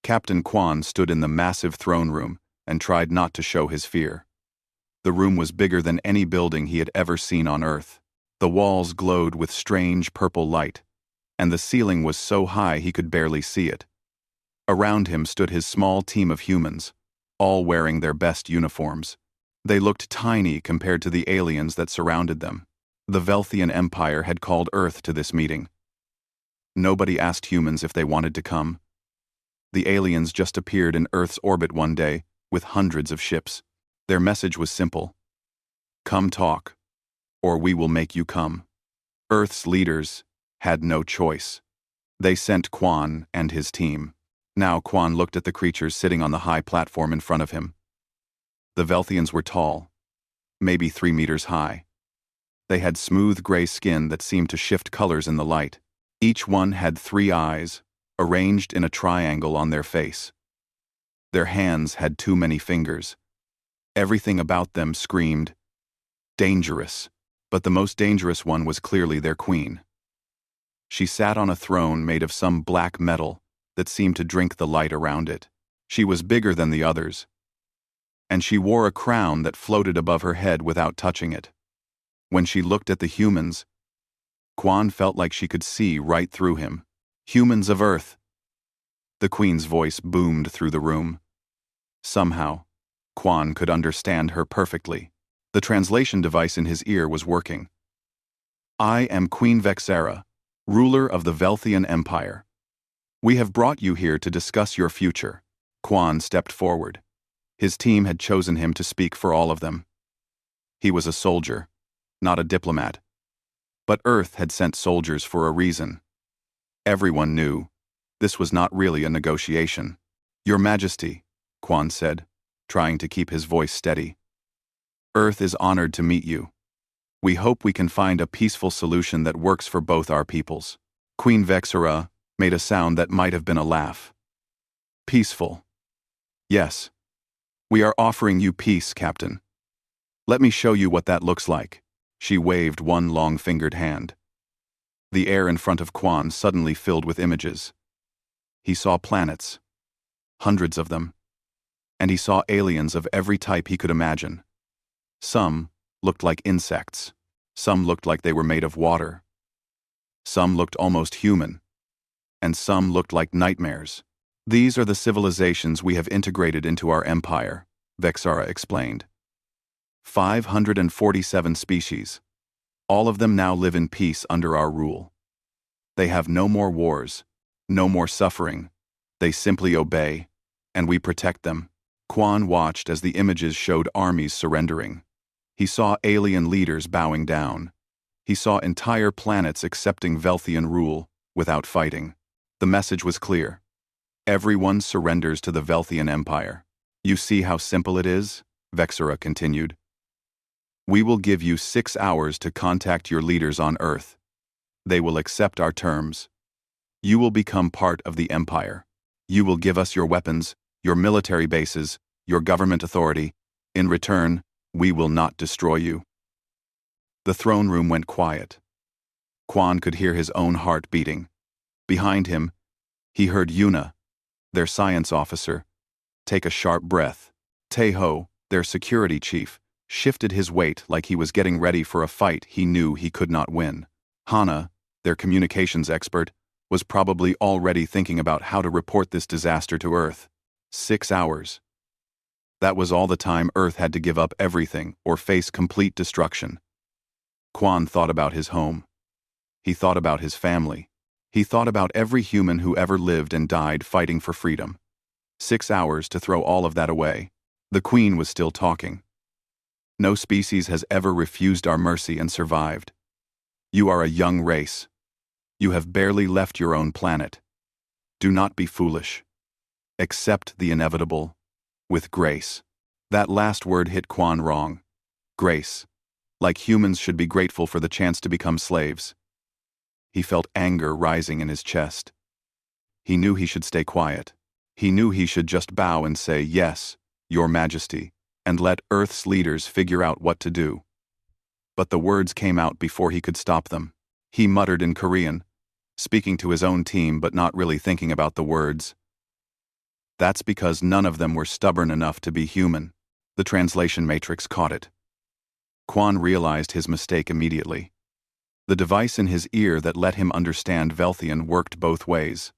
Captain Quan stood in the massive throne room and tried not to show his fear. The room was bigger than any building he had ever seen on Earth. The walls glowed with strange purple light, and the ceiling was so high he could barely see it. Around him stood his small team of humans, all wearing their best uniforms. They looked tiny compared to the aliens that surrounded them. The Velthian Empire had called Earth to this meeting. Nobody asked humans if they wanted to come. The aliens just appeared in Earth's orbit one day with hundreds of ships. Their message was simple: come talk, or we will make you come. Earth's leaders had no choice. They sent Quan and his team. Now Quan looked at the creatures sitting on the high platform in front of him. The Velthians were tall, maybe 3 meters high. They had smooth gray skin that seemed to shift colors in the light. Each one had 3 eyes, arranged in a triangle on their face. Their hands had too many fingers. Everything about them screamed, dangerous, but the most dangerous one was clearly their queen. She sat on a throne made of some black metal that seemed to drink the light around it. She was bigger than the others, and she wore a crown that floated above her head without touching it. When she looked at the humans, Quan felt like she could see right through him. Humans of Earth. The queen's voice boomed through the room. Somehow, Quan could understand her perfectly. The translation device in his ear was working. I am Queen Vexera, ruler of the Velthian Empire. We have brought you here to discuss your future. Quan stepped forward. His team had chosen him to speak for all of them. He was a soldier, not a diplomat. But Earth had sent soldiers for a reason. Everyone knew this was not really a negotiation. Your Majesty, Quan said, trying to keep his voice steady. Earth is honored to meet you. We hope we can find a peaceful solution that works for both our peoples. Queen Vexera made a sound that might have been a laugh. Peaceful. Yes. We are offering you peace, Captain. Let me show you what that looks like. She waved one long-fingered hand. The air in front of Quan suddenly filled with images. He saw planets, hundreds of them, and he saw aliens of every type he could imagine. Some looked like insects. Some looked like they were made of water. Some looked almost human. And some looked like nightmares. These are the civilizations we have integrated into our empire, Vexera explained. 547 species. All of them now live in peace under our rule. They have no more wars, no more suffering. They simply obey, and we protect them. Quan watched as the images showed armies surrendering. He saw alien leaders bowing down. He saw entire planets accepting Velthian rule without fighting. The message was clear. Everyone surrenders to the Velthian Empire. You see how simple it is? Vexera continued. We will give you 6 hours to contact your leaders on Earth. They will accept our terms. You will become part of the Empire. You will give us your weapons, your military bases, your government authority. In return, we will not destroy you. The throne room went quiet. Quan could hear his own heart beating. Behind him, he heard Yuna, their science officer, take a sharp breath. Teho, their security chief, shifted his weight like he was getting ready for a fight he knew he could not win. Hana, their communications expert, was probably already thinking about how to report this disaster to Earth. 6 hours. That was all the time Earth had to give up everything or face complete destruction. Quan thought about his home. He thought about his family. He thought about every human who ever lived and died fighting for freedom. 6 hours to throw all of that away. The Queen was still talking. No species has ever refused our mercy and survived. You are a young race. You have barely left your own planet. Do not be foolish. Accept the inevitable with grace. That last word hit Quan wrong. Grace. Like humans should be grateful for the chance to become slaves. He felt anger rising in his chest. He knew he should stay quiet. He knew he should just bow and say, "Yes, Your Majesty," and let Earth's leaders figure out what to do. But the words came out before he could stop them. He muttered in Korean, speaking to his own team but not really thinking about the words. That's because none of them were stubborn enough to be human. The translation matrix caught it. Quan realized his mistake immediately. The device in his ear that let him understand Velthian worked both ways.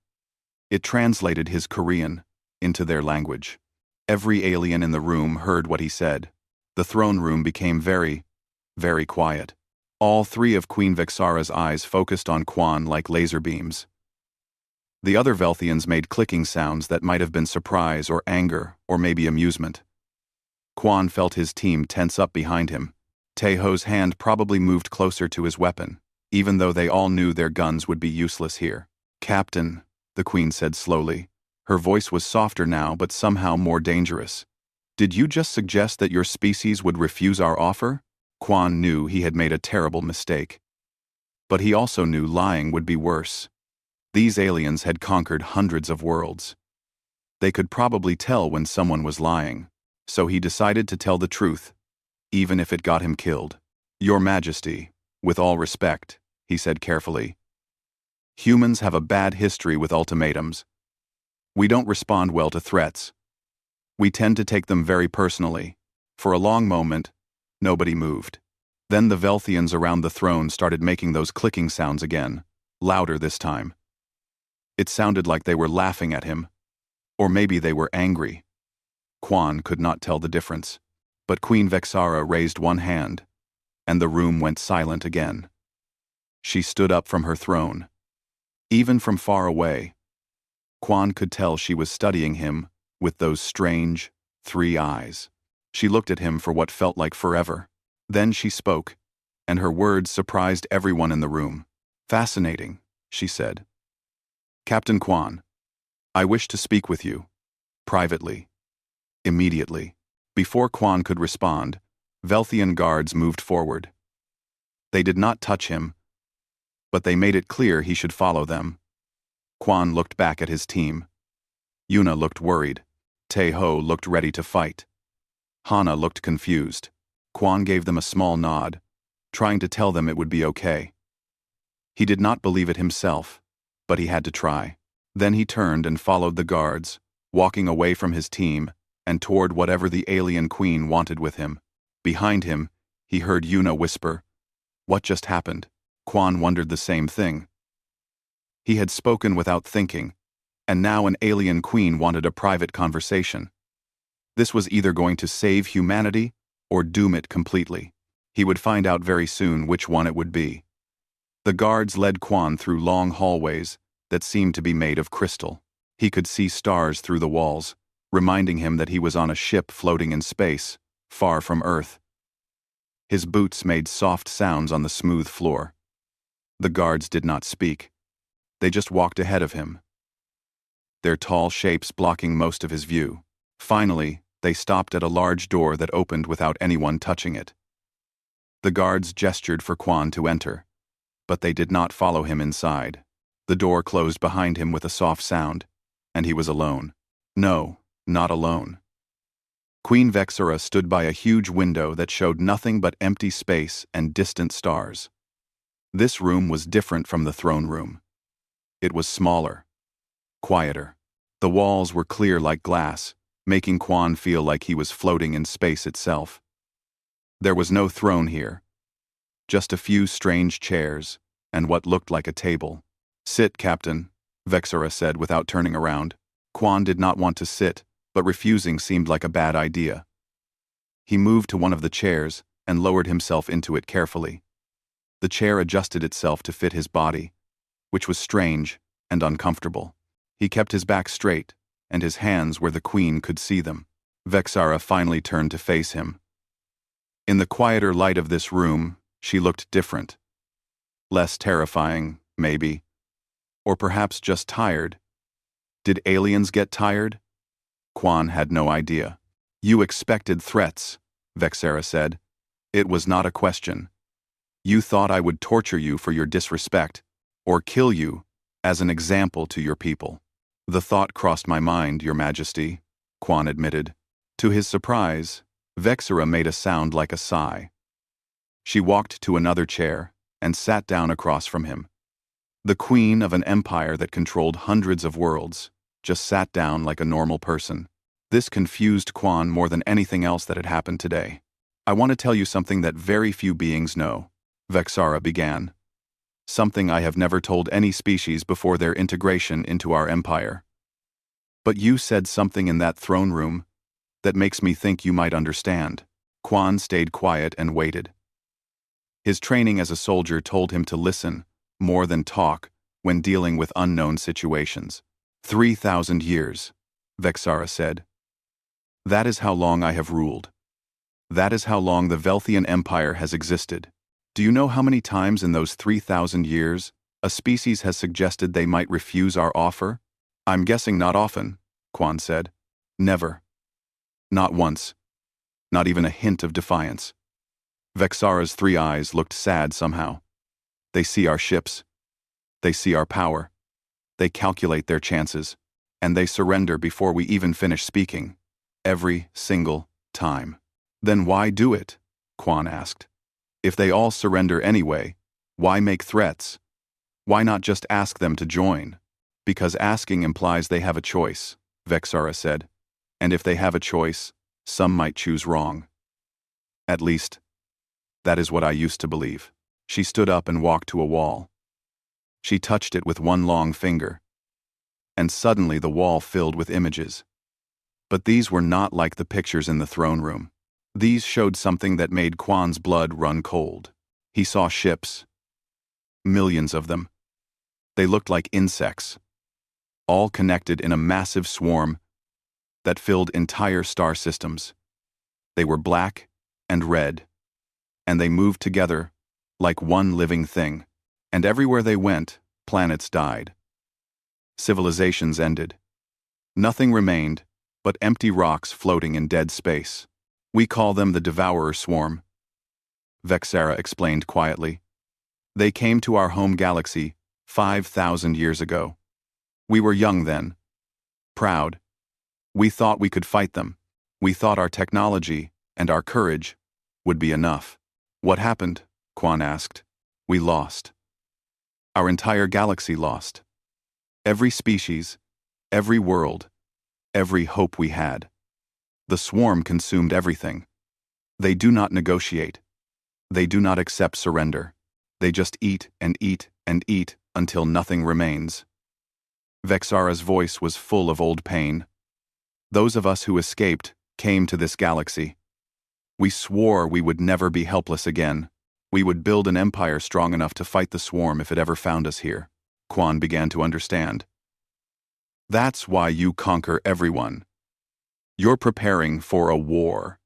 It translated his Korean into their language. Every alien in the room heard what he said. The throne room became very, very quiet. All three of Queen Vexara's eyes focused on Quan like laser beams. The other Velthians made clicking sounds that might have been surprise or anger or maybe amusement. Quan felt his team tense up behind him. Taeho's hand probably moved closer to his weapon, even though they all knew their guns would be useless here. "Captain," the Queen said slowly. Her voice was softer now but somehow more dangerous. "Did you just suggest that your species would refuse our offer?" Quan knew he had made a terrible mistake. But he also knew lying would be worse. These aliens had conquered hundreds of worlds. They could probably tell when someone was lying, so he decided to tell the truth, even if it got him killed. "Your Majesty, with all respect," he said carefully. "Humans have a bad history with ultimatums. We don't respond well to threats. We tend to take them very personally." For a long moment, nobody moved. Then the Velthians around the throne started making those clicking sounds again, louder this time. It sounded like they were laughing at him. Or maybe they were angry. Quan could not tell the difference. But Queen Vexara raised one hand, and the room went silent again. She stood up from her throne. Even from far away, Quan could tell she was studying him with those strange, 3 eyes. She looked at him for what felt like forever. Then she spoke, and her words surprised everyone in the room. "Fascinating," she said. "Captain Quan, I wish to speak with you. Privately. Immediately." Before Quan could respond, Velthian guards moved forward. They did not touch him, but they made it clear he should follow them. Quan looked back at his team. Yuna looked worried. Taeho looked ready to fight. Hana looked confused. Quan gave them a small nod, trying to tell them it would be okay. He did not believe it himself, but he had to try. Then he turned and followed the guards, walking away from his team and toward whatever the alien queen wanted with him. Behind him, he heard Yuna whisper, "What just happened?" Quan wondered the same thing. He had spoken without thinking, and now an alien queen wanted a private conversation. This was either going to save humanity or doom it completely. He would find out very soon which one it would be. The guards led Quan through long hallways that seemed to be made of crystal. He could see stars through the walls, reminding him that he was on a ship floating in space, far from Earth. His boots made soft sounds on the smooth floor. The guards did not speak. They just walked ahead of him, their tall shapes blocking most of his view. Finally, they stopped at a large door that opened without anyone touching it. The guards gestured for Quan to enter, but they did not follow him inside. The door closed behind him with a soft sound, and he was alone. No, not alone. Queen Vexara stood by a huge window that showed nothing but empty space and distant stars. This room was different from the throne room. It was smaller, quieter. The walls were clear like glass, making Quan feel like he was floating in space itself. There was no throne here, just a few strange chairs and what looked like a table. "Sit, Captain," Vexara said without turning around. Quan did not want to sit, but refusing seemed like a bad idea. He moved to one of the chairs and lowered himself into it carefully. The chair adjusted itself to fit his body, which was strange and uncomfortable. He kept his back straight, and his hands where the queen could see them. Vexara finally turned to face him. In the quieter light of this room, she looked different. Less terrifying, maybe. Or perhaps just tired. Did aliens get tired? Quan had no idea. "You expected threats," Vexara said. "It was not a question. You thought I would torture you for your disrespect, or kill you as an example to your people." "The thought crossed my mind, Your Majesty," Quan admitted. To his surprise, Vexara made a sound like a sigh. She walked to another chair and sat down across from him. The queen of an empire that controlled hundreds of worlds, just sat down like a normal person. This confused Quan more than anything else that had happened today. "I want to tell you something that very few beings know," Vexara began. "Something I have never told any species before their integration into our empire. But you said something in that throne room that makes me think you might understand." Quan stayed quiet and waited. His training as a soldier told him to listen more than talk when dealing with unknown situations. 3,000 years, Vexara said. "That is how long I have ruled. That is how long the Velthian Empire has existed. Do you know how many times in those 3,000 years a species has suggested they might refuse our offer?" "I'm guessing not often," Quan said. "Never. Not once. Not even a hint of defiance." Vexara's three eyes looked sad somehow. "They see our ships. They see our power. They calculate their chances. And they surrender before we even finish speaking. Every single time." "Then why do it?" Quan asked. "If they all surrender anyway, why make threats? Why not just ask them to join?" "Because asking implies they have a choice," Vexara said. "And if they have a choice, some might choose wrong. At least, that is what I used to believe." She stood up and walked to a wall. She touched it with one long finger. And suddenly the wall filled with images. But these were not like the pictures in the throne room. These showed something that made Quan's blood run cold. He saw ships. Millions of them. They looked like insects, all connected in a massive swarm that filled entire star systems. They were black and red, and they moved together like one living thing. And everywhere they went, planets died. Civilizations ended. Nothing remained but empty rocks floating in dead space. "We call them the Devourer Swarm," Vexara explained quietly. "They came to our home galaxy 5,000 years ago. We were young then, proud. We thought we could fight them. We thought our technology and our courage would be enough." "What happened?" Quan asked. "We lost. Our entire galaxy lost. Every species, every world, every hope we had. The swarm consumed everything. They do not negotiate. They do not accept surrender. They just eat and eat and eat until nothing remains." Vexara's voice was full of old pain. "Those of us who escaped came to this galaxy. We swore we would never be helpless again. We would build an empire strong enough to fight the swarm if it ever found us here." Quan began to understand. "That's why you conquer everyone. You're preparing for a war.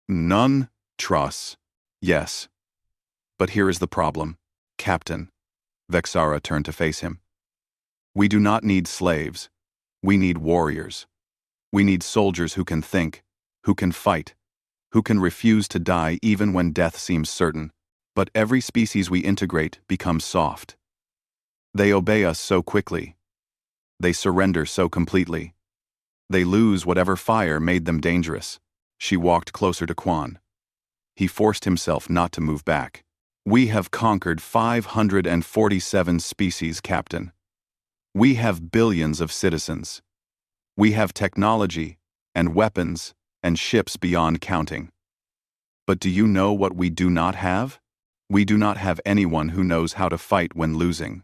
None trusts. Yes. But here is the problem, Captain." Vexara turned to face him. "We do not need slaves. We need warriors. We need soldiers who can think, who can fight, who can refuse to die even when death seems certain. But every species we integrate becomes soft. They obey us so quickly. They surrender so completely. They lose whatever fire made them dangerous." She walked closer to Quan. He forced himself not to move back. "We have conquered 547 species, Captain. We have billions of citizens. We have technology and weapons and ships beyond counting. But do you know what we do not have? We do not have anyone who knows how to fight when losing.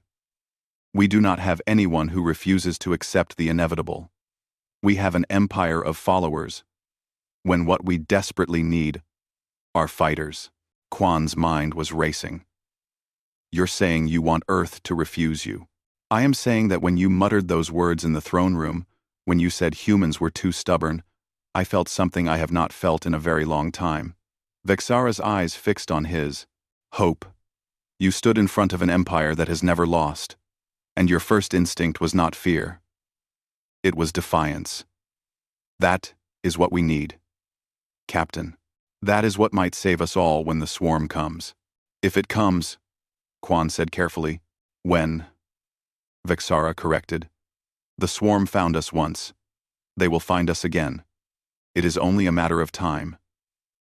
We do not have anyone who refuses to accept the inevitable. We have an empire of followers, when what we desperately need are fighters." Quan's mind was racing. "You're saying you want Earth to refuse you. I am saying that when you muttered those words in the throne room, when you said humans were too stubborn, I felt something I have not felt in a very long time." Vexara's eyes fixed on his. "Hope. You stood in front of an empire that has never lost, and your first instinct was not fear. It was defiance. That is what we need, Captain. That is what might save us all when the swarm comes. If it comes," Quan said carefully. "When," Vexara corrected. "The swarm found us once. They will find us again. It is only a matter of time.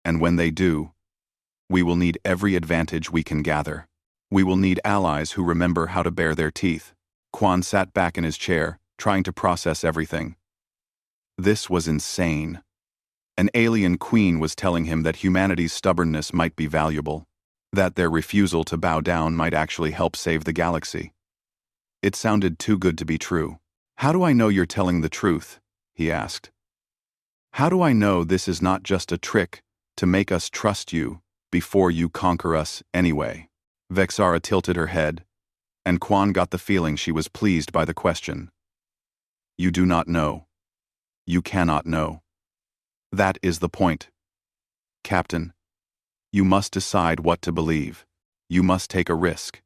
And when they do, we will need every advantage we can gather. We will need allies who remember how to bare their teeth." Quan sat back in his chair, trying to process everything. This was insane. An alien queen was telling him that humanity's stubbornness might be valuable, that their refusal to bow down might actually help save the galaxy. It sounded too good to be true. "How do I know you're telling the truth?" he asked. "How do I know this is not just a trick to make us trust you before you conquer us anyway?" Vexara tilted her head, and Quan got the feeling she was pleased by the question. "You do not know. You cannot know. That is the point. Captain, you must decide what to believe. You must take a risk.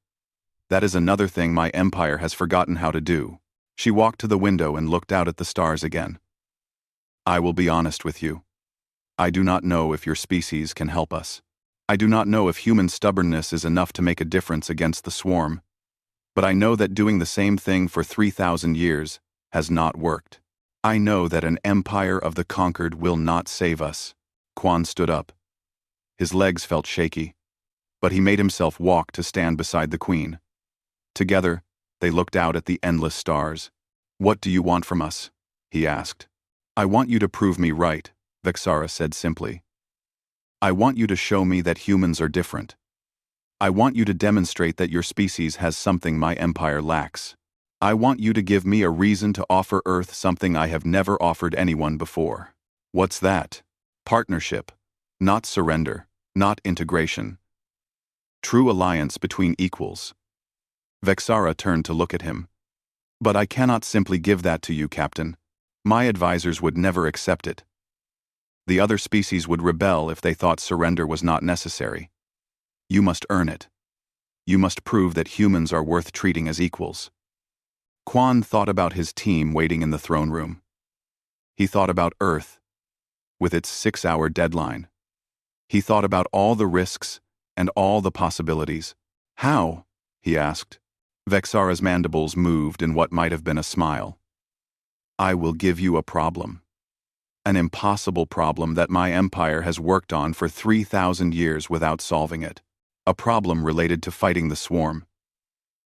That is another thing my empire has forgotten how to do." She walked to the window and looked out at the stars again. "I will be honest with you. I do not know if your species can help us. I do not know if human stubbornness is enough to make a difference against the swarm, but I know that doing the same thing for 3,000 years has not worked. I know that an empire of the conquered will not save us." Quan stood up. His legs felt shaky, but he made himself walk to stand beside the queen. Together, they looked out at the endless stars. "What do you want from us?" he asked. "I want you to prove me right," Vexara said simply. "I want you to show me that humans are different. I want you to demonstrate that your species has something my empire lacks. I want you to give me a reason to offer Earth something I have never offered anyone before." "What's that?" "Partnership. Not surrender. Not integration. True alliance between equals." Vexara turned to look at him. "But I cannot simply give that to you, Captain. My advisors would never accept it. The other species would rebel if they thought surrender was not necessary. You must earn it. You must prove that humans are worth treating as equals." Quan thought about his team waiting in the throne room. He thought about Earth, with its 6-hour deadline. He thought about all the risks and all the possibilities. "How?" he asked. Vexara's mandibles moved in what might have been a smile. "I will give you a problem. An impossible problem that my empire has worked on for 3,000 years without solving it. A problem related to fighting the swarm.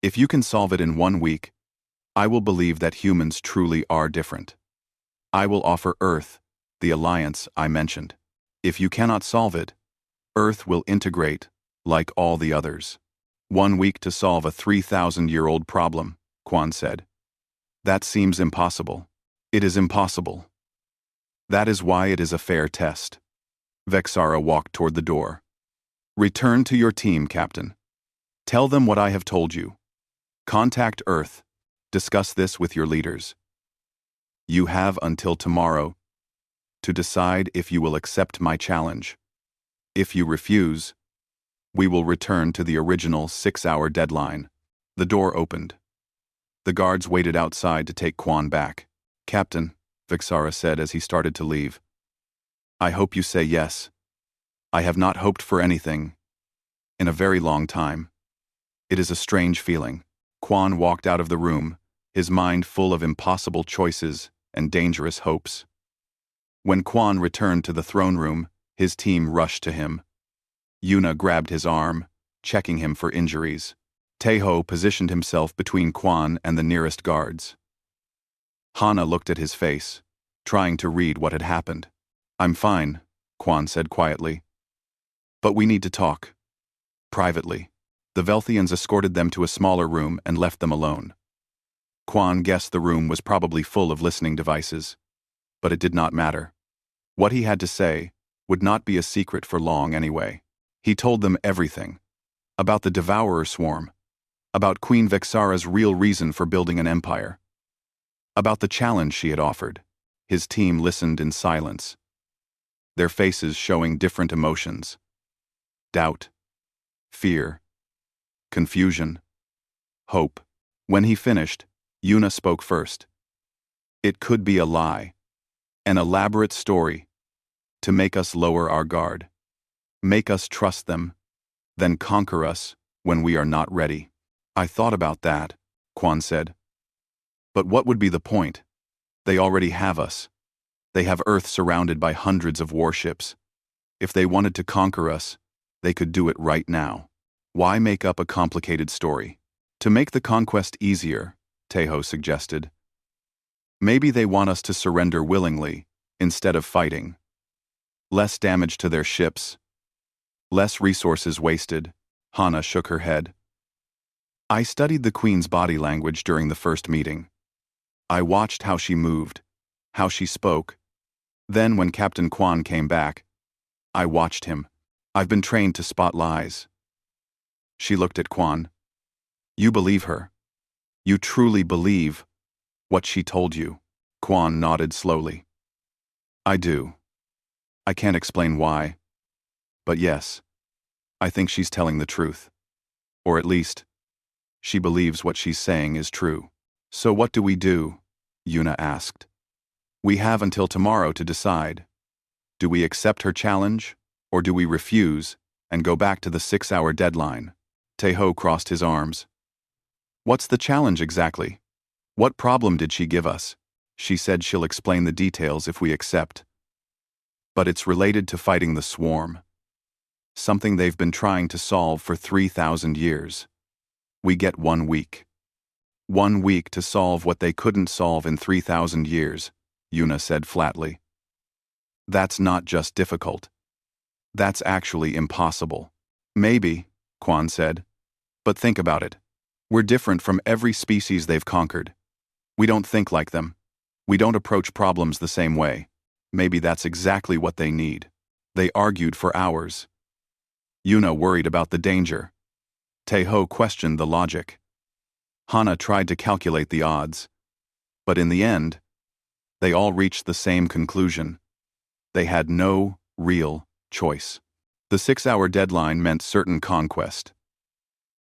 If you can solve it in 1 week, I will believe that humans truly are different. I will offer Earth the alliance I mentioned. If you cannot solve it, Earth will integrate like all the others." 1 week to solve a 3,000-year-old problem, Quan said. "That seems impossible." "It is impossible. That is why it is a fair test." Vexara walked toward the door. "Return to your team, Captain. Tell them what I have told you. Contact Earth. Discuss this with your leaders. You have until tomorrow to decide if you will accept my challenge. If you refuse, we will return to the original 6-hour deadline." The door opened. The guards waited outside to take Quan back. "Captain," Vexara said as he started to leave, "I hope you say yes. I have not hoped for anything in a very long time. It is a strange feeling." Quan walked out of the room, his mind full of impossible choices and dangerous hopes. When Quan returned to the throne room, his team rushed to him. Yuna grabbed his arm, checking him for injuries. Teho positioned himself between Quan and the nearest guards. Hana looked at his face, trying to read what had happened. "I'm fine," Quan said quietly. "But we need to talk. Privately." The Velthians escorted them to a smaller room and left them alone. Quan guessed the room was probably full of listening devices, but it did not matter. What he had to say would not be a secret for long anyway. He told them everything. About the Devourer swarm. About Queen Vexara's real reason for building an empire. About the challenge she had offered. His team listened in silence, their faces showing different emotions. Doubt. Fear. Confusion. Hope. When he finished, Yuna spoke first. "It could be a lie. An elaborate story. To make us lower our guard. Make us trust them, then conquer us when we are not ready." "I thought about that," Quan said. "But what would be the point? They already have us. They have Earth surrounded by hundreds of warships. If they wanted to conquer us, they could do it right now. Why make up a complicated story?" "To make the conquest easier," Teho suggested, Maybe they want us to surrender willingly, instead of fighting. Less damage to their ships. Less resources wasted. Hana shook her head. I studied the Queen's body language during the first meeting. I watched how she moved, how she spoke. Then when Captain Quan came back, I watched him. I've been trained to spot lies. She looked at Quan. You believe her. You truly believe what she told you. Quan nodded slowly. I do. I can't explain why. But yes, I think she's telling the truth. Or at least, she believes what she's saying is true. So what do we do? Yuna asked. We have until tomorrow to decide. Do we accept her challenge, or do we refuse and go back to the 6-hour deadline? Taeho crossed his arms. What's the challenge exactly? What problem did she give us? She said she'll explain the details if we accept. But it's related to fighting the swarm. Something they've been trying to solve for 3,000 years. We get 1 week. 1 week to solve what they couldn't solve in 3,000 years, Yuna said flatly. That's not just difficult. That's actually impossible. Maybe, Quan said. But think about it. We're different from every species they've conquered. We don't think like them. We don't approach problems the same way. Maybe that's exactly what they need. They argued for hours. Yuna worried about the danger. Taeho questioned the logic. Hana tried to calculate the odds. But in the end, they all reached the same conclusion. They had no real choice. The 6-hour deadline meant certain conquest.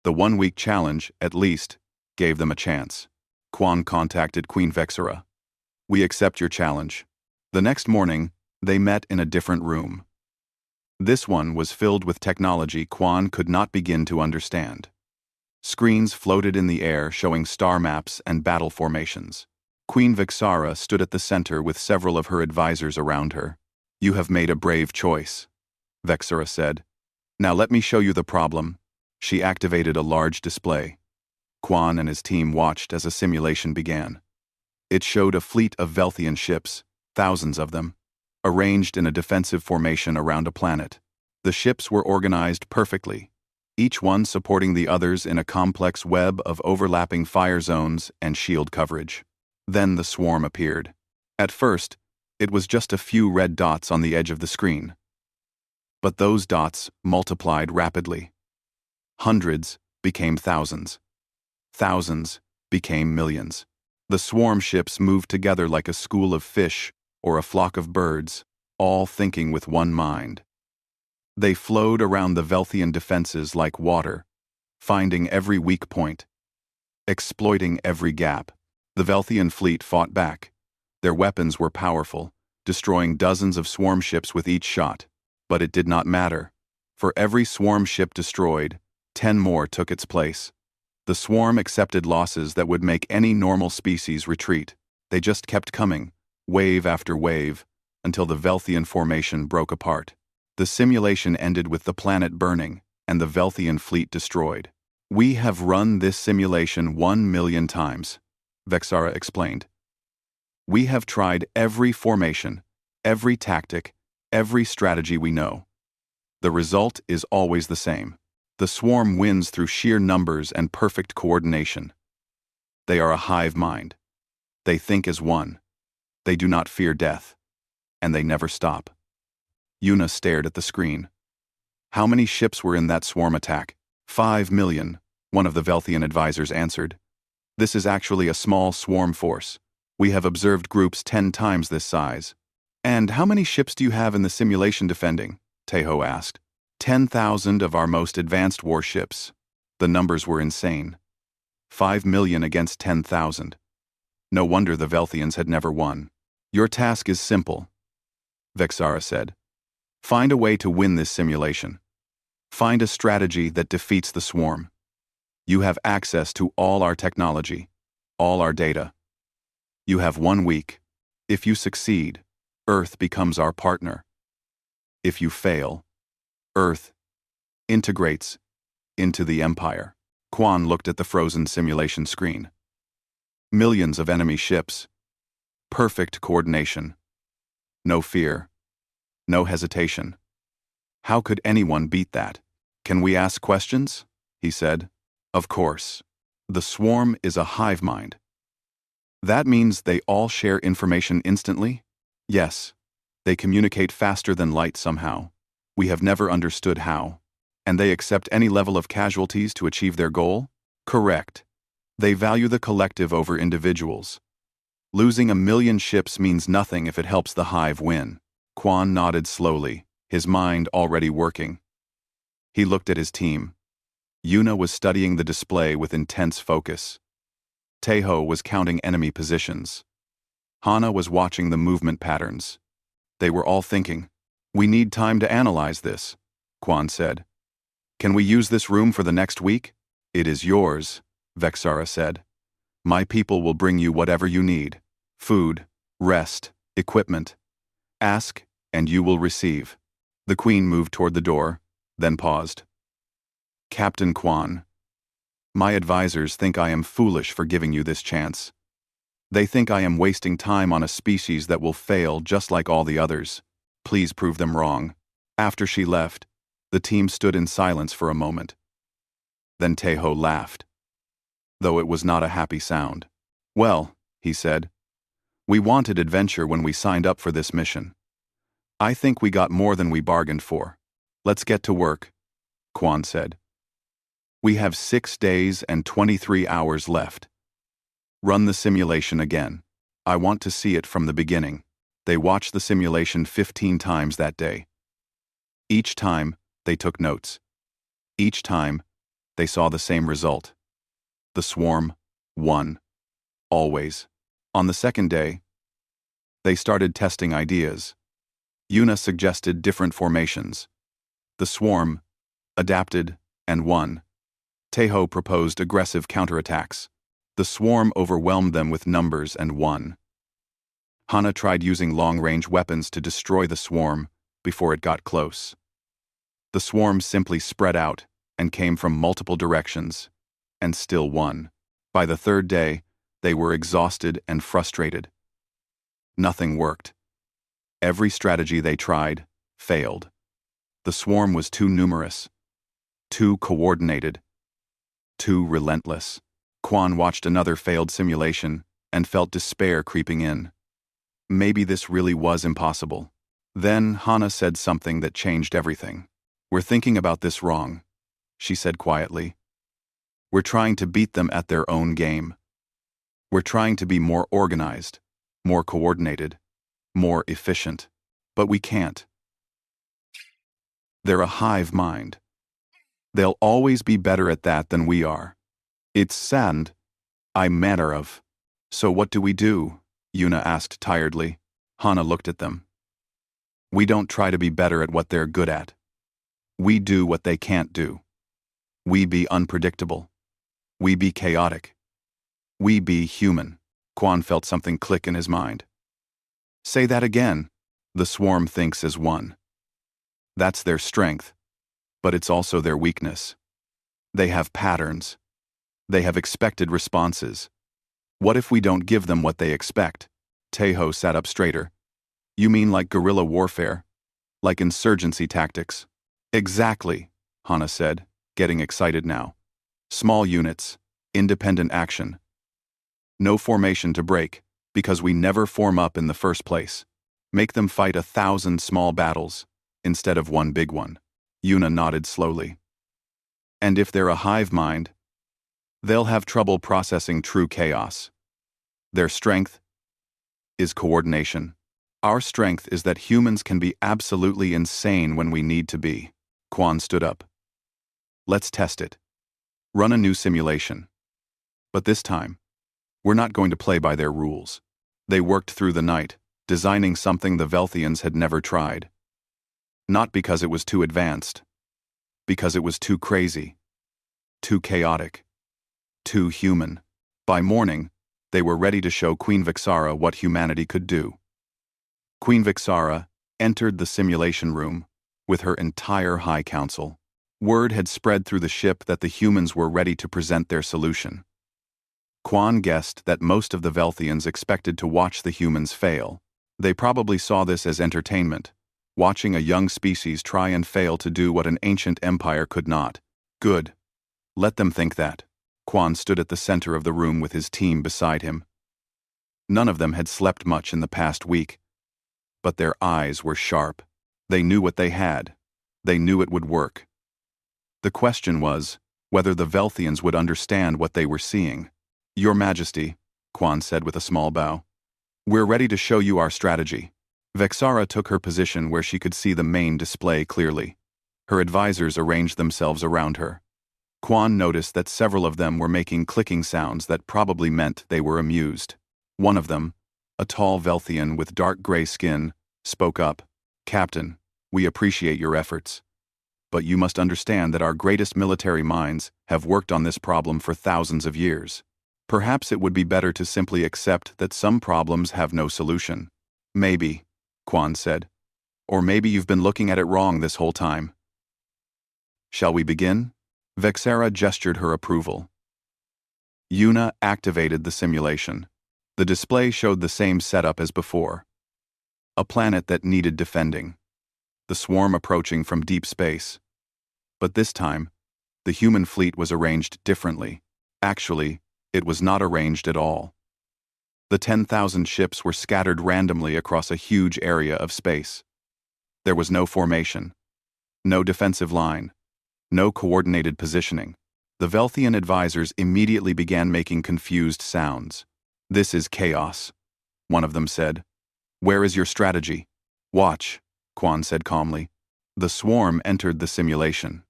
The 1-week challenge, at least, gave them a chance. Quan contacted Queen Vexera. We accept your challenge. The next morning, they met in a different room. This one was filled with technology Quan could not begin to understand. Screens floated in the air showing star maps and battle formations. Queen Vexera stood at the center with several of her advisors around her. You have made a brave choice, Vexera said. Now let me show you the problem. She activated a large display. Quan and his team watched as a simulation began. It showed a fleet of Velthian ships, thousands of them, arranged in a defensive formation around a planet. The ships were organized perfectly, each one supporting the others in a complex web of overlapping fire zones and shield coverage. Then the swarm appeared. At first, it was just a few red dots on the edge of the screen. But those dots multiplied rapidly. Hundreds became thousands. Thousands became millions. The swarm ships moved together like a school of fish or a flock of birds, all thinking with one mind. They flowed around the Velthian defenses like water, finding every weak point, exploiting every gap. The Velthian fleet fought back. Their weapons were powerful, destroying dozens of swarm ships with each shot. But it did not matter. For every swarm ship destroyed, 10 more took its place. The swarm accepted losses that would make any normal species retreat. They just kept coming, wave after wave, until the Velthian formation broke apart. The simulation ended with the planet burning and the Velthian fleet destroyed. We have run this simulation 1 million times, Vexera explained. We have tried every formation, every tactic, every strategy we know. The result is always the same. The swarm wins through sheer numbers and perfect coordination. They are a hive mind. They think as one. They do not fear death. And they never stop. Yuna stared at the screen. How many ships were in that swarm attack? 5 million, one of the Velthian advisors answered. This is actually a small swarm force. We have observed groups 10 times this size. And how many ships do you have in the simulation defending? Taeho asked. 10,000 of our most advanced warships. The numbers were insane. 5 million against 10,000. No wonder the Velthians had never won. Your task is simple, Vexera said. Find a way to win this simulation. Find a strategy that defeats the swarm. You have access to all our technology, all our data. You have 1 week. If you succeed, Earth becomes our partner. If you fail, Earth integrates into the Empire. Quan looked at the frozen simulation screen. Millions of enemy ships, Perfect coordination. No fear. No hesitation. How could anyone beat that? Can we ask questions? He said. Of course. The swarm is a hive mind. That means they all share information instantly? Yes. They communicate faster than light somehow. We have never understood how. And they accept any level of casualties to achieve their goal? Correct. They value the collective over individuals. Losing 1,000,000 ships means nothing if it helps the hive win. Quan nodded slowly, his mind already working. He looked at his team. Yuna was studying the display with intense focus. Teho was counting enemy positions. Hana was watching the movement patterns. They were all thinking. We need time to analyze this, Quan said. Can we use this room for the next week? It is yours, Vexara said. My people will bring you whatever you need. Food, rest, equipment. Ask, and you will receive. The queen moved toward the door, then paused. Captain Quan, my advisors think I am foolish for giving you this chance. They think I am wasting time on a species that will fail just like all the others. Please prove them wrong. After she left, the team stood in silence for a moment. Then Teho laughed, though it was not a happy sound. Well, he said, we wanted adventure when we signed up for this mission. I think we got more than we bargained for. Let's get to work, Quan said. We have 6 days and 23 hours left. Run the simulation again. I want to see it from the beginning. They watched the simulation 15 times that day. Each time, they took notes. Each time, they saw the same result. The swarm won. Always. On the second day, they started testing ideas. Yuna suggested different formations. The swarm adapted and won. Teho proposed aggressive counterattacks. The swarm overwhelmed them with numbers and won. Hana tried using long-range weapons to destroy the swarm before it got close. The swarm simply spread out and came from multiple directions, and still won. By the third day, they were exhausted and frustrated. Nothing worked. Every strategy they tried failed. The swarm was too numerous, too coordinated, too relentless. Quan watched another failed simulation and felt despair creeping in. Maybe this really was impossible. Then Hana said something that changed everything. We're thinking about this wrong, she said quietly. We're trying to beat them at their own game. We're trying to be more organized, more coordinated, more efficient. But we can't. They're a hive mind. They'll always be better at that than we are. It's saddened. I'm matter of. So what do we do? Yuna asked tiredly. Hana looked at them. We don't try to be better at what they're good at. We do what they can't do. We be unpredictable. We be chaotic. We be human. Quan felt something click in his mind. Say that again. The swarm thinks as one. That's their strength, but it's also their weakness. They have patterns. They have expected responses. What if we don't give them what they expect? Teho sat up straighter. You mean like guerrilla warfare? Like insurgency tactics? Exactly, Hana said, getting excited now. Small units, independent action. No formation to break, because we never form up in the first place. Make them fight 1,000 small battles, instead of one big one. Yuna nodded slowly. And if they're a hive mind, they'll have trouble processing true chaos. Their strength is coordination. Our strength is that humans can be absolutely insane when we need to be. Quan stood up. Let's test it. Run a new simulation. But this time, we're not going to play by their rules. They worked through the night, designing something the Velthians had never tried. Not because it was too advanced. Because it was too crazy. Too chaotic. Too human. By morning, they were ready to show Queen Vexara what humanity could do. Queen Vexara entered the simulation room with her entire High Council. Word had spread through the ship that the humans were ready to present their solution. Quan guessed that most of the Velthians expected to watch the humans fail. They probably saw this as entertainment, watching a young species try and fail to do what an ancient empire could not. Good. Let them think that. Quan stood at the center of the room with his team beside him. None of them had slept much in the past week, but their eyes were sharp. They knew what they had. They knew it would work. The question was whether the Velthians would understand what they were seeing. Your Majesty, Quan said with a small bow. We're ready to show you our strategy. Vexara took her position where she could see the main display clearly. Her advisors arranged themselves around her. Quan noticed that several of them were making clicking sounds that probably meant they were amused. One of them, a tall Velthian with dark gray skin, spoke up. Captain, we appreciate your efforts. But you must understand that our greatest military minds have worked on this problem for thousands of years. Perhaps it would be better to simply accept that some problems have no solution. Maybe, Quan said. Or maybe you've been looking at it wrong this whole time. Shall we begin? Vexara gestured her approval. Yuna activated the simulation. The display showed the same setup as before. A planet that needed defending. The swarm approaching from deep space. But this time, the human fleet was arranged differently. Actually, it was not arranged at all. The 10,000 ships were scattered randomly across a huge area of space. There was no formation, no defensive line, no coordinated positioning. The Velthian advisors immediately began making confused sounds. This is chaos, one of them said. Where is your strategy? Watch, Quan said calmly. The swarm entered the simulation.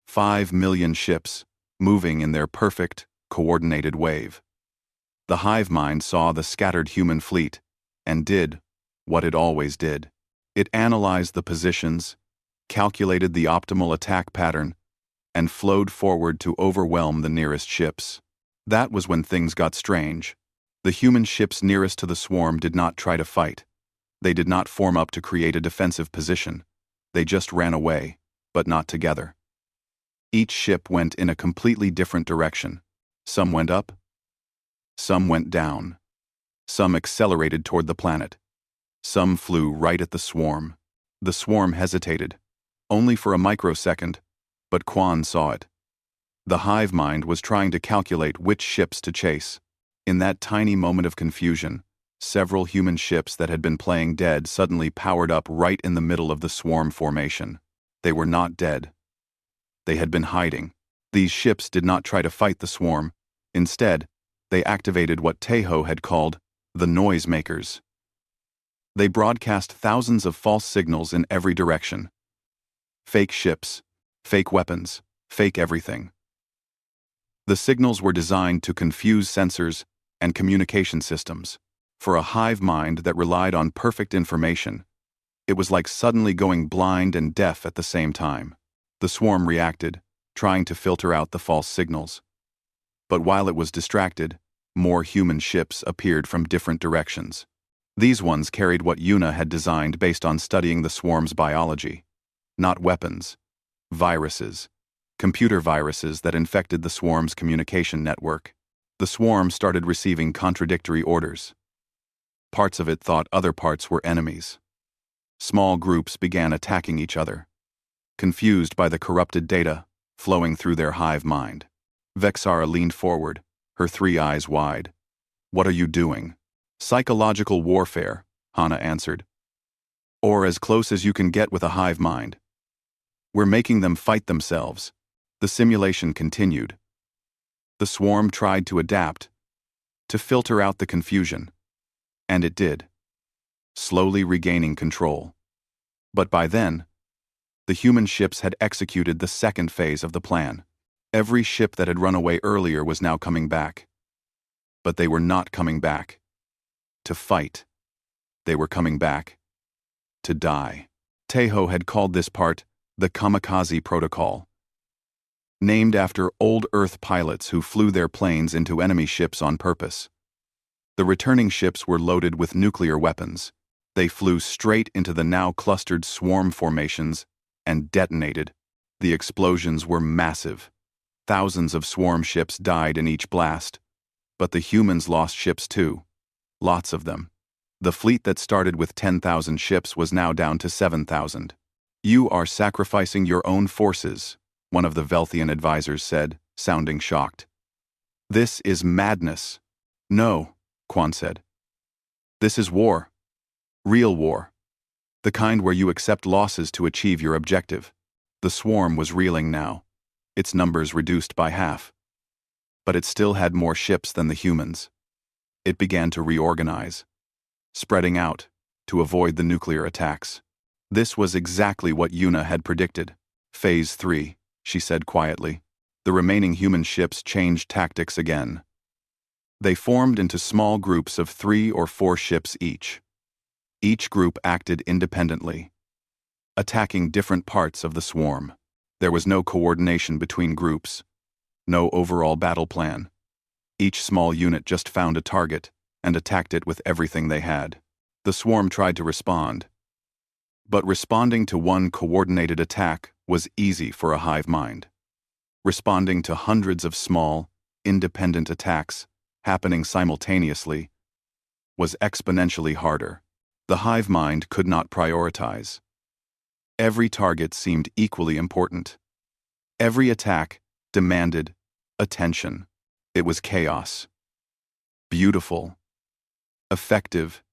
5 million ships, moving in their perfect, coordinated wave. The hive mind saw the scattered human fleet, and did what it always did. It analyzed the positions, calculated the optimal attack pattern, and flowed forward to overwhelm the nearest ships. That was when things got strange. The human ships nearest to the swarm did not try to fight. They did not form up to create a defensive position. They just ran away, but not together. Each ship went in a completely different direction. Some went up, some went down. Some accelerated toward the planet. Some flew right at the swarm. The swarm hesitated, only for a microsecond, but Quan saw it. The hive mind was trying to calculate which ships to chase. In that tiny moment of confusion, several human ships that had been playing dead suddenly powered up right in the middle of the swarm formation. They were not dead. They had been hiding. These ships did not try to fight the swarm. Instead, they activated what Tejo had called the noisemakers. They broadcast thousands of false signals in every direction. Fake ships, fake weapons, fake everything. The signals were designed to confuse sensors and communication systems. For a hive mind that relied on perfect information, it was like suddenly going blind and deaf at the same time. The swarm reacted, trying to filter out the false signals. But while it was distracted, more human ships appeared from different directions. These ones carried what Yuna had designed based on studying the swarm's biology. Not weapons, viruses. Computer viruses that infected the swarm's communication network. The swarm started receiving contradictory orders. Parts of it thought other parts were enemies. Small groups began attacking each other, confused by the corrupted data flowing through their hive mind. Vexara leaned forward, her 3 eyes wide. What are you doing? Psychological warfare, Hana answered. Or as close as you can get with a hive mind. We're making them fight themselves. The simulation continued. The swarm tried to adapt, to filter out the confusion. And it did, slowly regaining control. But by then, the human ships had executed the second phase of the plan. Every ship that had run away earlier was now coming back. But they were not coming back to fight. They were coming back to die. Tejo had called this part the Kamikaze Protocol, named after old Earth pilots who flew their planes into enemy ships on purpose. The returning ships were loaded with nuclear weapons. They flew straight into the now clustered swarm formations and detonated. The explosions were massive. Thousands of swarm ships died in each blast, But the humans lost ships too. Lots of them. The fleet that started with 10,000 ships was now down to 7,000. "You are sacrificing your own forces," one of the Velthian advisors said, sounding shocked. "This is madness." "No," Quan said. "This is war. Real war. The kind where you accept losses to achieve your objective." The swarm was reeling now, its numbers reduced by half. But it still had more ships than the humans. It began to reorganize, spreading out to avoid the nuclear attacks. This was exactly what Yuna had predicted. "Phase 3, she said quietly. The remaining human ships changed tactics again. They formed into small groups of 3 or 4 ships each. Each group acted independently, attacking different parts of the swarm. There was no coordination between groups, no overall battle plan. Each small unit just found a target and attacked it with everything they had. The swarm tried to respond, but responding to one coordinated attack was easy for a hive mind. Responding to hundreds of small, independent attacks happening simultaneously was exponentially harder. The hive mind could not prioritize. Every target seemed equally important. Every attack demanded attention. It was chaos. Beautiful, effective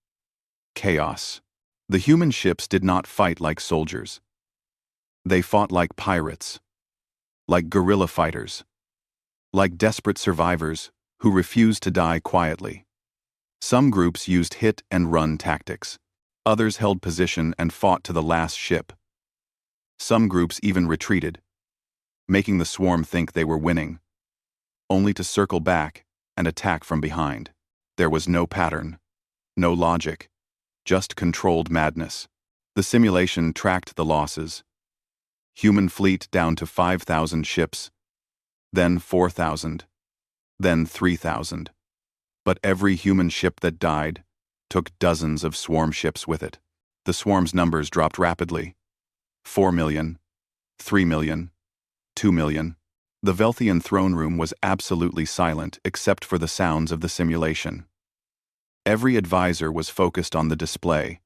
chaos. The human ships did not fight like soldiers. They fought like pirates, like guerrilla fighters, like desperate survivors who refused to die quietly. Some groups used hit-and-run tactics. Others held position and fought to the last ship. Some groups even retreated, making the swarm think they were winning, only to circle back and attack from behind. There was no pattern, no logic, just controlled madness. The simulation tracked the losses. Human fleet down to 5,000 ships, then 4,000, then 3,000. But every human ship that died took dozens of swarm ships with it. The swarm's numbers dropped rapidly. 4 million, 3 million, 2 million. The Velthian throne room was absolutely silent except for the sounds of the simulation. Every advisor was focused on the display,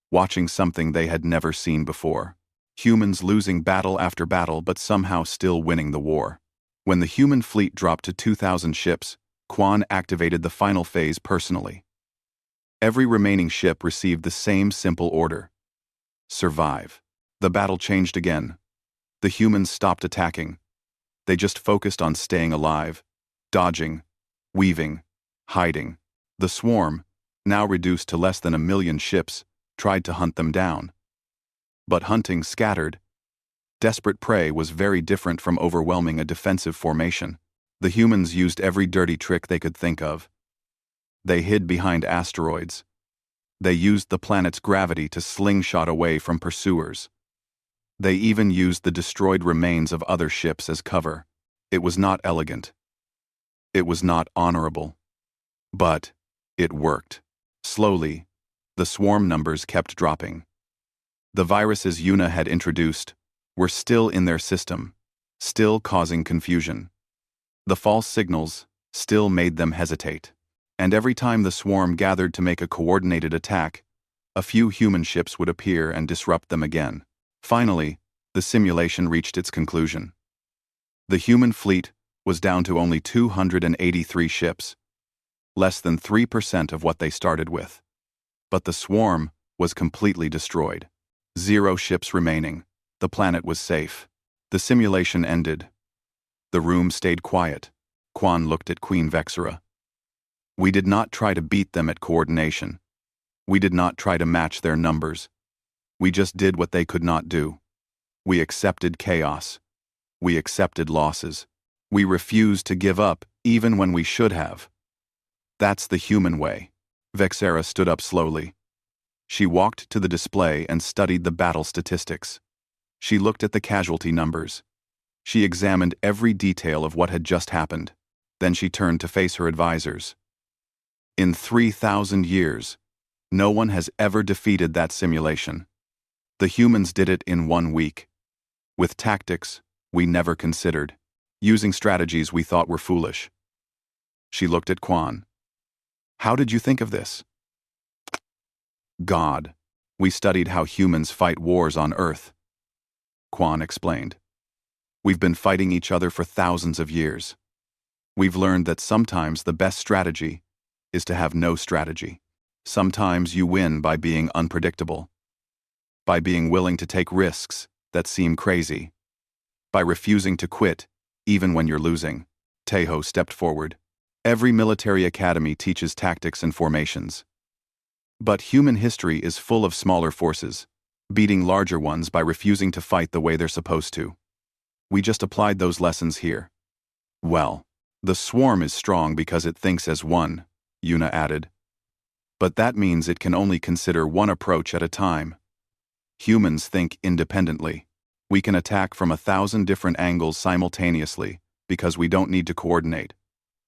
watching something they had never seen before. Humans losing battle after battle but somehow still winning the war. When the human fleet dropped to 2,000 ships, Quan activated the final phase personally. Every remaining ship received the same simple order: survive. The battle changed again. The humans stopped attacking. They just focused on staying alive, dodging, weaving, hiding. The swarm, now reduced to less than 1 million ships, tried to hunt them down. But hunting scattered. Desperate prey was very different from overwhelming a defensive formation. The humans used every dirty trick they could think of. They hid behind asteroids. They used the planet's gravity to slingshot away from pursuers. They even used the destroyed remains of other ships as cover. It was not elegant. It was not honorable. But it worked. Slowly, the swarm numbers kept dropping. The viruses Yuna had introduced were still in their system, still causing confusion. The false signals still made them hesitate. And every time the swarm gathered to make a coordinated attack, a few human ships would appear and disrupt them again. Finally, the simulation reached its conclusion. The human fleet was down to only 283 ships, less than 3% of what they started with. But the swarm was completely destroyed. 0 ships remaining. The planet was safe. The simulation ended. The room stayed quiet. Quan looked at Queen Vexera. "We did not try to beat them at coordination. We did not try to match their numbers. We just did what they could not do. We accepted chaos. We accepted losses. We refused to give up even when we should have. That's the human way." Vexera stood up slowly. She walked to the display and studied the battle statistics. She looked at the casualty numbers. She examined every detail of what had just happened. Then she turned to face her advisors. "In 3,000 years, no one has ever defeated that simulation. The humans did it in 1 week. With tactics we never considered, using strategies we thought were foolish. She looked at Quan. How did you think of this? God. We studied how humans fight wars on Earth. Quan explained. We've been fighting each other for thousands of years. We've learned that sometimes the best strategy is to have no strategy. Sometimes you win by being unpredictable, by being willing to take risks that seem crazy, by refusing to quit even when you're losing. Tejo stepped forward. Every military academy teaches tactics and formations. But human history is full of smaller forces, beating larger ones by refusing to fight the way they're supposed to. We just applied those lessons here. Well, the swarm is strong because it thinks as one, Yuna added. But that means it can only consider one approach at a time. Humans think independently. We can attack from 1,000 different angles simultaneously because we don't need to coordinate.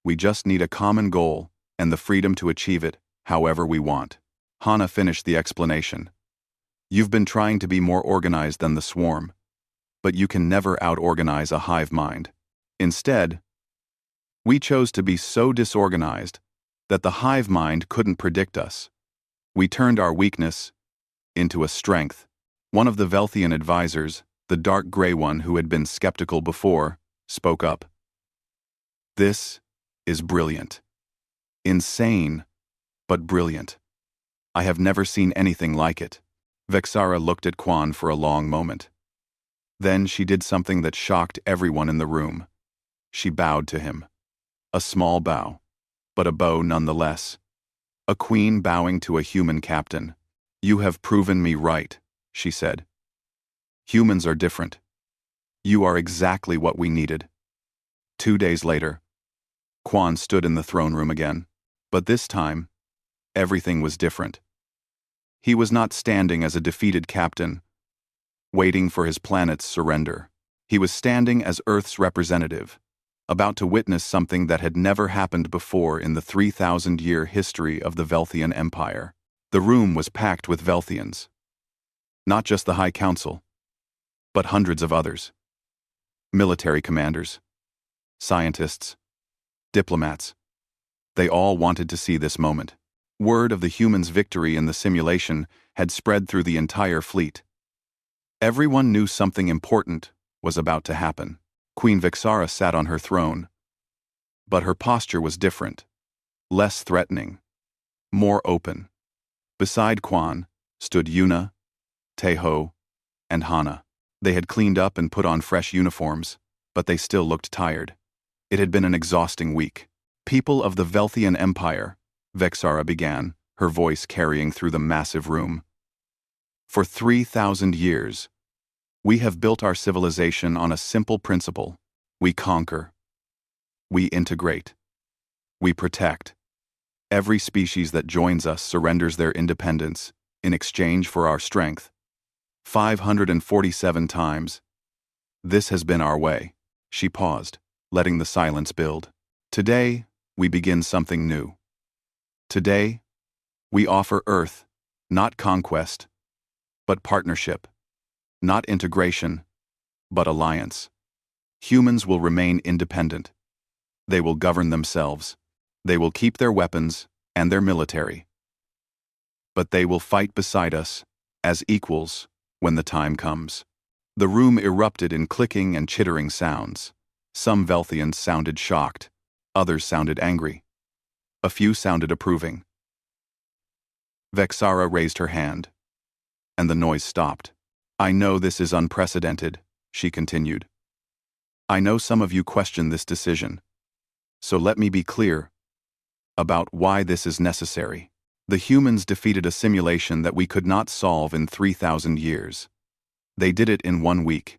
We just need a common goal and the freedom to achieve it however we want. Hana finished the explanation. You've been trying to be more organized than the swarm, but you can never out-organize a hive mind. Instead, we chose to be so disorganized that the hive mind couldn't predict us. We turned our weakness into a strength. One of the Velthian advisors, the dark gray one who had been skeptical before, spoke up. This is brilliant. Insane, but brilliant. I have never seen anything like it. Vexara looked at Quan for a long moment. Then she did something that shocked everyone in the room. She bowed to him. A small bow, but a bow nonetheless. A queen bowing to a human captain. You have proven me right, she said. Humans are different. You are exactly what we needed. 2 days later, Quan stood in the throne room again, but this time, everything was different. He was not standing as a defeated captain, waiting for his planet's surrender. He was standing as Earth's representative, about to witness something that had never happened before in the 3,000-year history of the Velthian Empire. The room was packed with Velthians. Not just the High Council, but hundreds of others. Military commanders, scientists, diplomats. They all wanted to see this moment. Word of the humans' victory in the simulation had spread through the entire fleet. Everyone knew something important was about to happen. Queen Vexara sat on her throne, but her posture was different, less threatening, more open. Beside Quan stood Yuna, Tejo, and Hana. They had cleaned up and put on fresh uniforms, but they still looked tired. It had been an exhausting week. People of the Velthian Empire, Vexara began, her voice carrying through the massive room. For 3,000 years, we have built our civilization on a simple principle. We conquer. We integrate. We protect. Every species that joins us surrenders their independence in exchange for our strength. 547 times. This has been our way. She paused, letting the silence build. Today, we begin something new. Today, we offer Earth, not conquest, but partnership. Not integration, but alliance. Humans will remain independent. They will govern themselves. They will keep their weapons and their military. But they will fight beside us, as equals, when the time comes. The room erupted in clicking and chittering sounds. Some Velthians sounded shocked. Others sounded angry. A few sounded approving. Vexara raised her hand, and the noise stopped. I know this is unprecedented, she continued. I know some of you question this decision. So let me be clear about why this is necessary. The humans defeated a simulation that we could not solve in 3,000 years. They did it in 1 week.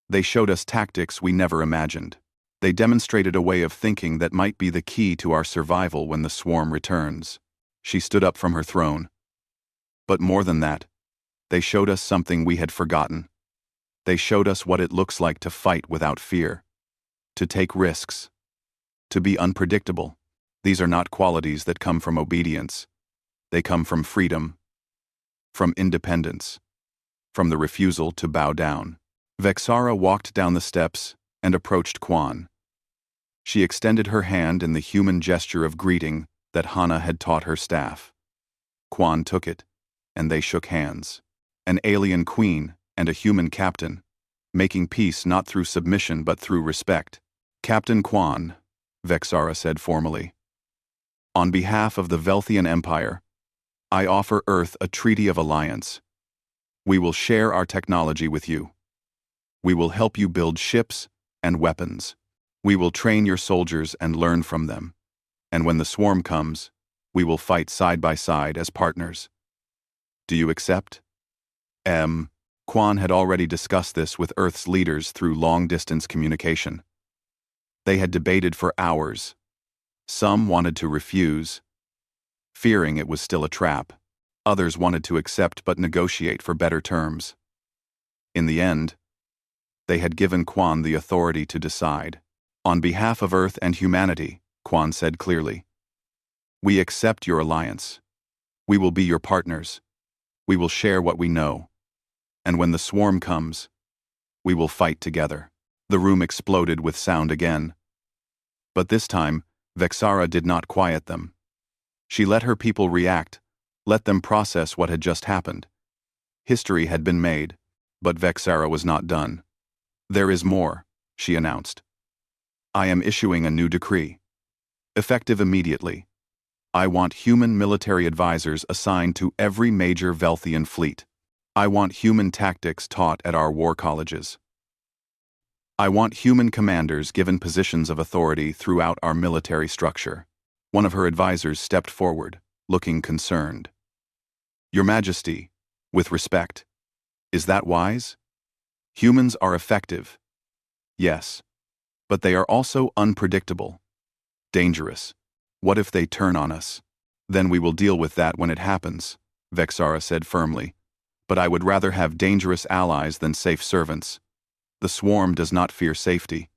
They showed us tactics we never imagined. They demonstrated a way of thinking that might be the key to our survival when the swarm returns. She stood up from her throne. But more than that, they showed us something we had forgotten. They showed us what it looks like to fight without fear, to take risks, to be unpredictable. These are not qualities that come from obedience. They come from freedom, from independence, from the refusal to bow down. Vexara walked down the steps and approached Quan. She extended her hand in the human gesture of greeting that Hana had taught her staff. Quan took it, and they shook hands. An alien queen and a human captain, making peace not through submission but through respect. Captain Quan, Vexara said formally. On behalf of the Velthian Empire, I offer Earth a treaty of alliance. We will share our technology with you. We will help you build ships and weapons. We will train your soldiers and learn from them. And when the swarm comes, we will fight side by side as partners. Do you accept? Quan had already discussed this with Earth's leaders through long-distance communication. They had debated for hours. Some wanted to refuse, fearing it was still a trap. Others wanted to accept but negotiate for better terms. In the end, they had given Quan the authority to decide. On behalf of Earth and humanity, Quan said clearly, we accept your alliance. We will be your partners. We will share what we know. And when the swarm comes, we will fight together. The room exploded with sound again. But this time, Vexara did not quiet them. She let her people react, let them process what had just happened. History had been made, but Vexara was not done. There is more, she announced. I am issuing a new decree. Effective immediately. I want human military advisors assigned to every major Velthian fleet. I want human tactics taught at our war colleges. I want human commanders given positions of authority throughout our military structure. One of her advisors stepped forward, looking concerned. Your Majesty, with respect, is that wise? Humans are effective. Yes. But they are also unpredictable. Dangerous. What if they turn on us? Then we will deal with that when it happens, Vexara said firmly. But I would rather have dangerous allies than safe servants. The swarm does not fear safety.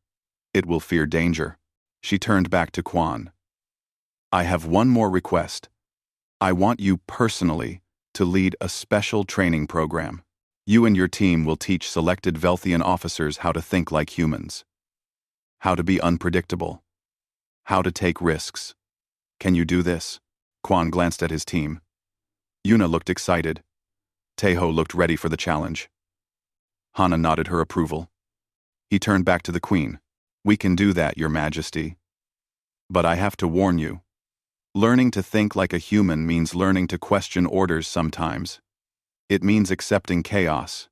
It will fear danger. She turned back to Quan. I have one more request. I want you personally to lead a special training program. You and your team will teach selected Velthian officers how to think like humans. How to be unpredictable. How to take risks. Can you do this? Quan glanced at his team. Yuna looked excited. Teho looked ready for the challenge. Hana nodded her approval. He turned back to the Queen. We can do that, Your Majesty. But I have to warn you. Learning to think like a human means learning to question orders sometimes. It means accepting chaos.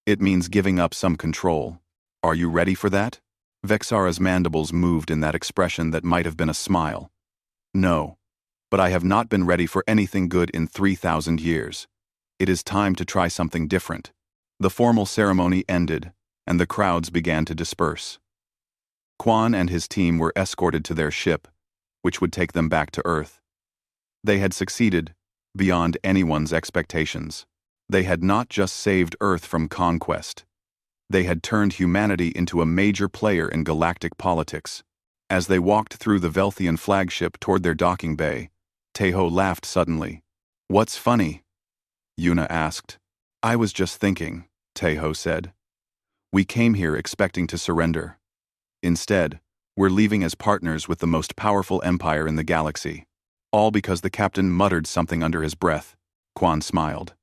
It means giving up some control. Are you ready for that? Vexara's mandibles moved in that expression that might have been a smile. No, but I have not been ready for anything good in 3,000 years. It is time to try something different. The formal ceremony ended, and the crowds began to disperse. Quan and his team were escorted to their ship, which would take them back to Earth. They had succeeded, beyond anyone's expectations. They had not just saved Earth from conquest. They had turned humanity into a major player in galactic politics. As they walked through the Velthian flagship toward their docking bay, Teho laughed suddenly. What's funny? Yuna asked. I was just thinking, Teho said. We came here expecting to surrender. Instead, we're leaving as partners with the most powerful empire in the galaxy. All because the captain muttered something under his breath. Quan smiled.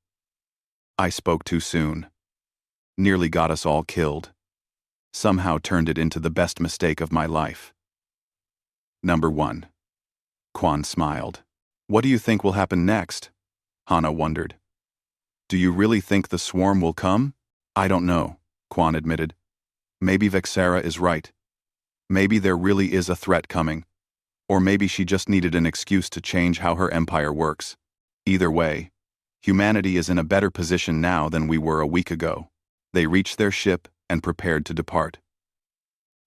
I spoke too soon. Nearly got us all killed. Somehow turned it into the best mistake of my life. Number 1. Quan smiled. What do you think will happen next? Hana wondered. Do you really think the swarm will come? I don't know, Quan admitted. Maybe Vexara is right. Maybe there really is a threat coming. Or maybe she just needed an excuse to change how her empire works. Either way, humanity is in a better position now than we were a week ago. They reached their ship and prepared to depart.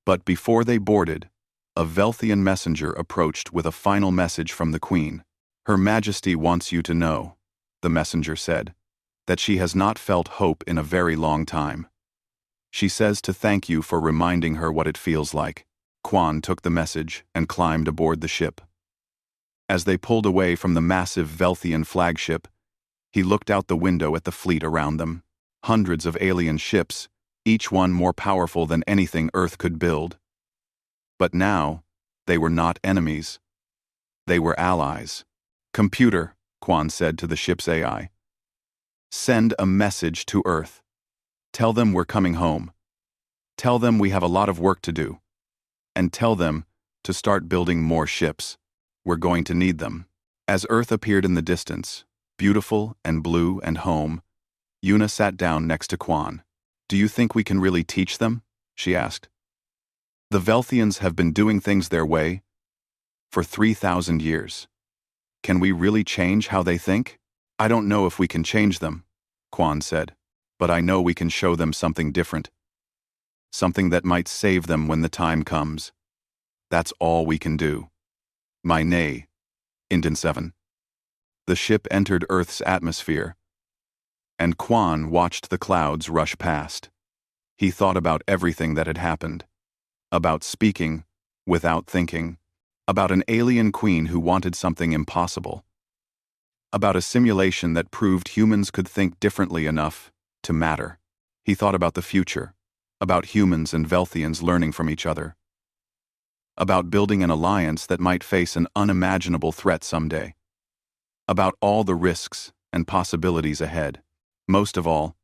But before they boarded, a Velthian messenger approached with a final message from the Queen. Her Majesty wants you to know, the messenger said, that she has not felt hope in a very long time. She says to thank you for reminding her what it feels like. Quan took the message and climbed aboard the ship. As they pulled away from the massive Velthian flagship, he looked out the window at the fleet around them. Hundreds of alien ships, each one more powerful than anything Earth could build. But now, they were not enemies. They were allies. "Computer," Quan said to the ship's AI, "send a message to Earth. Tell them we're coming home. Tell them we have a lot of work to do. And tell them to start building more ships. We're going to need them." As Earth appeared in the distance, beautiful and blue and home, Yuna sat down next to Quan. "Do you think we can really teach them?" she asked. "The Velthians have been doing things their way for 3,000 years. Can we really change how they think?" "I don't know if we can change them," Quan said, "but I know we can show them something different. Something that might save them when the time comes. That's all we can do." My nay, Indin 7. The ship entered Earth's atmosphere, and Quan watched the clouds rush past. He thought about everything that had happened. About speaking without thinking. About an alien queen who wanted something impossible. About a simulation that proved humans could think differently enough to matter. He thought about the future. About humans and Velthians learning from each other. About building an alliance that might face an unimaginable threat someday. About all the risks and possibilities ahead. Most of all,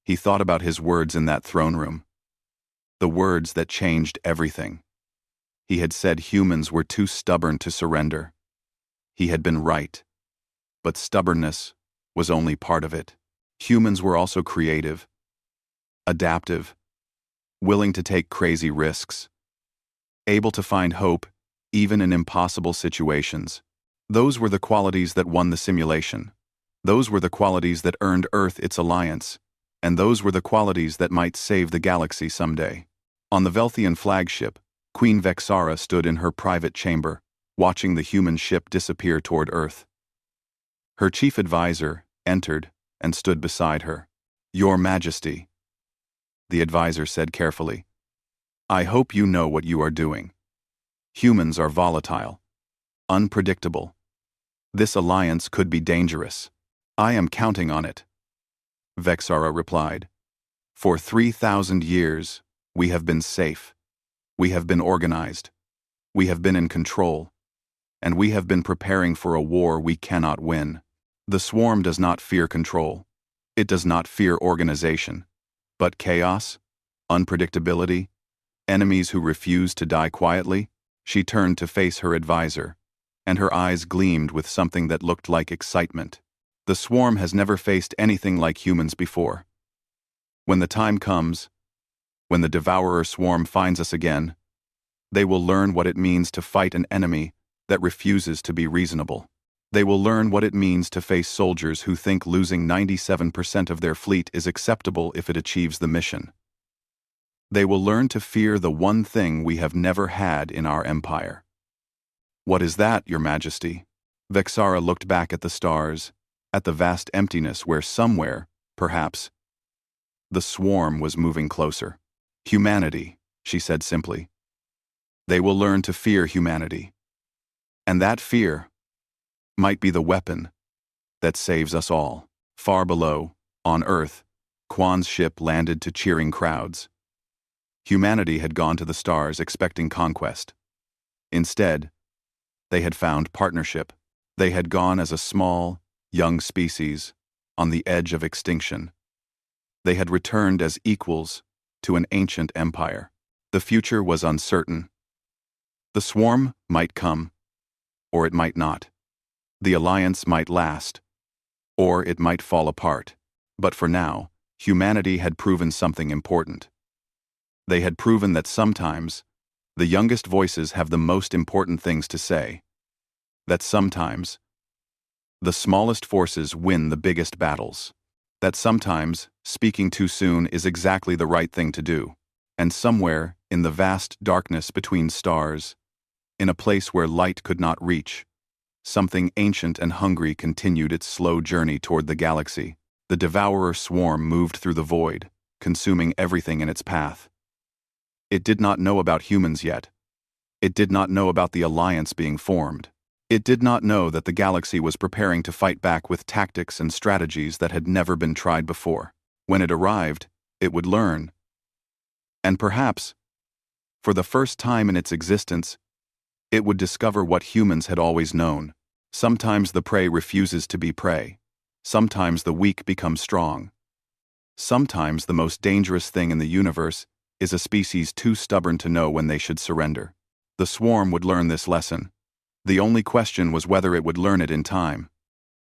he thought about his words in that throne room. The words that changed everything. He had said humans were too stubborn to surrender. He had been right. But stubbornness was only part of it. Humans were also creative, adaptive, willing to take crazy risks, able to find hope even in impossible situations. Those were the qualities that won the simulation. Those were the qualities that earned Earth its alliance, and those were the qualities that might save the galaxy someday. On the Velthian flagship, Queen Vexara stood in her private chamber, watching the human ship disappear toward Earth. Her chief advisor entered and stood beside her. "Your Majesty," the advisor said carefully, "I hope you know what you are doing. Humans are volatile, unpredictable. This alliance could be dangerous. I am counting on it." Vexara replied, "For 3,000 years, we have been safe. We have been organized. We have been in control. And we have been preparing for a war we cannot win. The swarm does not fear control. It does not fear organization. But chaos, unpredictability, enemies who refuse to die quietly." She turned to face her advisor, and her eyes gleamed with something that looked like excitement. "The swarm has never faced anything like humans before. When the time comes, when the devourer swarm finds us again, they will learn what it means to fight an enemy that refuses to be reasonable. They will learn what it means to face soldiers who think losing 97% of their fleet is acceptable if it achieves the mission. They will learn to fear the one thing we have never had in our empire." "What is that, Your Majesty?" Vexara looked back at the stars, at the vast emptiness where somewhere, perhaps, the swarm was moving closer. "Humanity," she said simply. "They will learn to fear humanity. And that fear might be the weapon that saves us all." Far below, on Earth, Quan's ship landed to cheering crowds. Humanity had gone to the stars expecting conquest. Instead, they had found partnership. They had gone as a small, young species on the edge of extinction. They had returned as equals to an ancient empire. The future was uncertain. The swarm might come, or it might not. The alliance might last, or it might fall apart. But for now, humanity had proven something important. They had proven that sometimes, the youngest voices have the most important things to say. That sometimes, the smallest forces win the biggest battles. That sometimes, speaking too soon is exactly the right thing to do. And somewhere, in the vast darkness between stars, in a place where light could not reach, something ancient and hungry continued its slow journey toward the galaxy. The devourer swarm moved through the void, consuming everything in its path. It did not know about humans yet. It did not know about the alliance being formed. It did not know that the galaxy was preparing to fight back with tactics and strategies that had never been tried before. When it arrived, it would learn. And perhaps, For the first time in its existence, it would discover what humans had always known. Sometimes the prey refuses to be prey. Sometimes the weak become strong. Sometimes the most dangerous thing in the universe is a species too stubborn to know when they should surrender. The swarm would learn this lesson. The only question was whether it would learn it in time.